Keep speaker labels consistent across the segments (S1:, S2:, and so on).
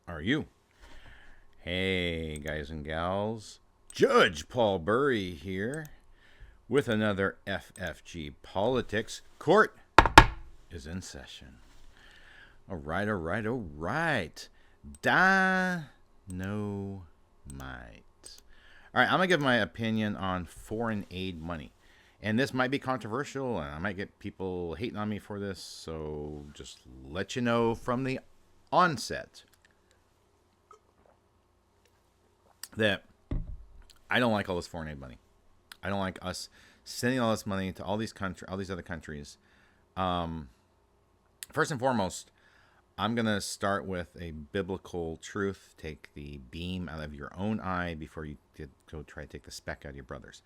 S1: are you? Hey, guys and gals. Judge Paul Burry here with another FFG Politics. Court is in session. All right. Dynamite. All right, I'm going to give my opinion on foreign aid money. And this might be controversial, and I might get people hating on me for this, so just let you know from the onset that I don't like all this foreign aid money. I don't like us sending all this money to all these other countries. First and foremost, I'm gonna start with a biblical truth. Take the beam out of your own eye before you go try to take the speck out of your brother's.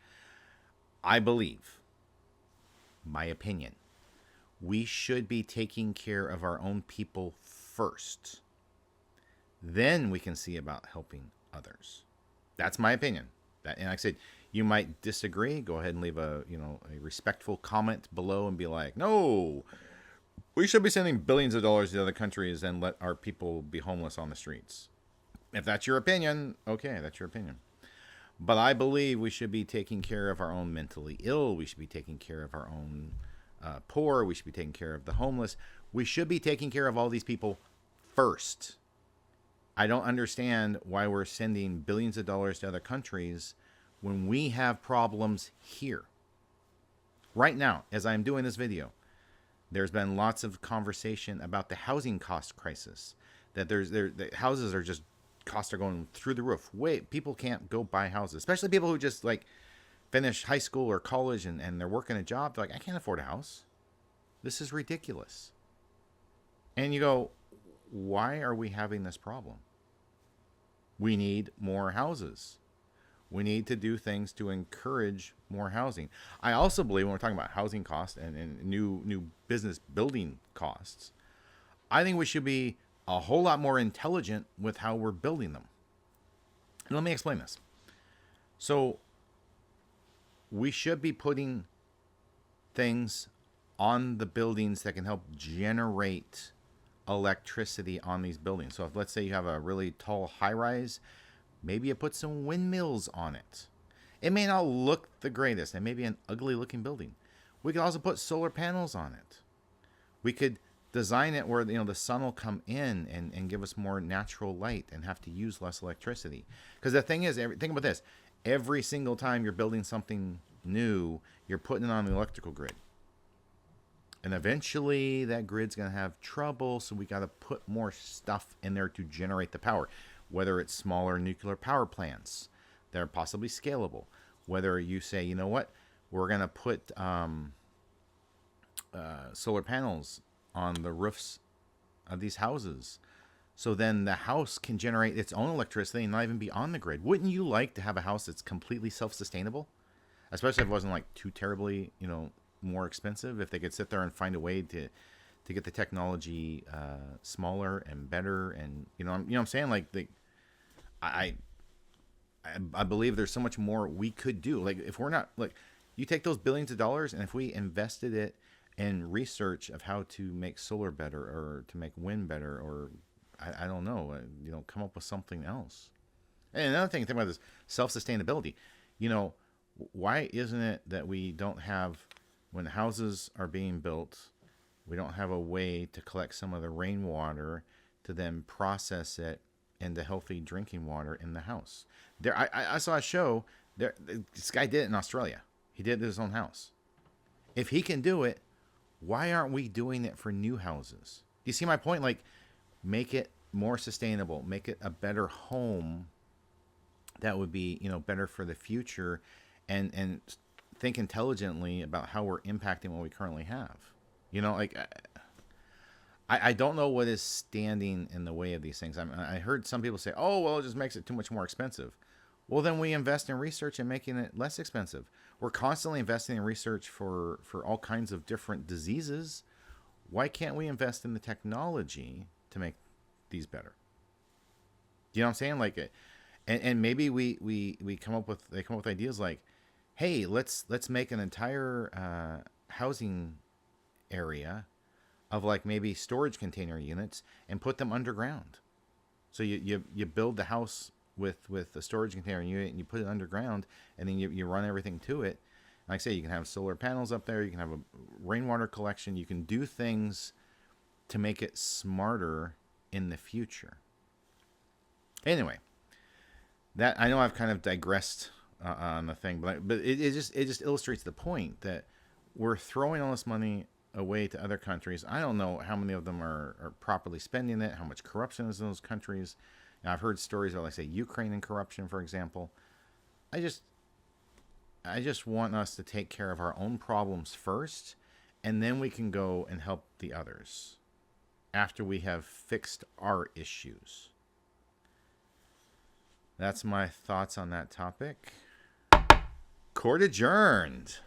S1: I believe, my opinion, we should be taking care of our own people first. Then we can see about helping others. That's my opinion. And like I said, you might disagree. Go ahead and leave a respectful comment below and be like, no, we should be sending billions of dollars to other countries and let our people be homeless on the streets. If that's your opinion, okay, that's your opinion. But I believe we should be taking care of our own mentally ill. We should be taking care of our own poor. We should be taking care of the homeless. We should be taking care of all these people first. I don't understand why we're sending billions of dollars to other countries when we have problems here. Right now, as I'm doing this video, there's been lots of conversation about the housing cost crisis. That the houses are just, costs are going through the roof. People can't go buy houses, especially people who just like finish high school or college and they're working a job. They're like, I can't afford a house. This is ridiculous. And you go, why are we having this problem? We need more houses. We need to do things to encourage more housing. I also believe when we're talking about housing costs and new business building costs, I think we should be a whole lot more intelligent with how we're building them. And let me explain this. So we should be putting things on the buildings that can help generate electricity on these buildings. So if, let's say you have a really tall high rise, maybe you put some windmills on it. It may not look the greatest. It may be an ugly looking building. We could also put solar panels on it. We could design it where the sun will come in and give us more natural light and have to use less electricity. Because the thing is, think about this. Every single time you're building something new, you're putting it on the electrical grid. And eventually that grid's going to have trouble, so we got to put more stuff in there to generate the power. Whether it's smaller nuclear power plants that are possibly scalable. Whether you say, you know what, we're going to put solar panels on the roofs of these houses, so then the house can generate its own electricity and not even be on the grid. Wouldn't you like to have a house that's completely self-sustainable? Especially if it wasn't like too terribly, more expensive. If they could sit there and find a way to get the technology smaller and better, and what I'm saying, like I believe there's so much more we could do. Like if we're not, like, you take those billions of dollars and if we invested it in research of how to make solar better or to make wind better, or I don't know, come up with something else. And another thing, think about this self-sustainability. Why isn't it that we don't have, when houses are being built, we don't have a way to collect some of the rainwater to then process it into healthy drinking water in the house? I saw a show there. This guy did it in Australia. He did it in his own house. If he can do it, why aren't we doing it for new houses? Do you see my point? Like, make it more sustainable, make it a better home that would be, better for the future, and think intelligently about how we're impacting what we currently have. I don't know what is standing in the way of these things. I heard some people say, oh, well, it just makes it too much more expensive. Well, then we invest in research and making it less expensive. We're constantly investing in research for all kinds of different diseases. Why can't we invest in the technology to make these better? Do you know what I'm saying? Like, and maybe they come up with ideas like, hey, let's make an entire housing area of like maybe storage container units and put them underground. So you build the house with a storage container, and you put it underground, and then you run everything to it. Like I say, you can have solar panels up there. You can have a rainwater collection. You can do things to make it smarter in the future. Anyway, that I know I've kind of digressed on the thing, but it just illustrates the point that we're throwing all this money away to other countries. I don't know how many of them are properly spending it, how much corruption is in those countries. Now, I've heard stories about, like, say, Ukraine and corruption, for example. I just want us to take care of our own problems first, and then we can go and help the others after we have fixed our issues. That's my thoughts on that topic. Court adjourned.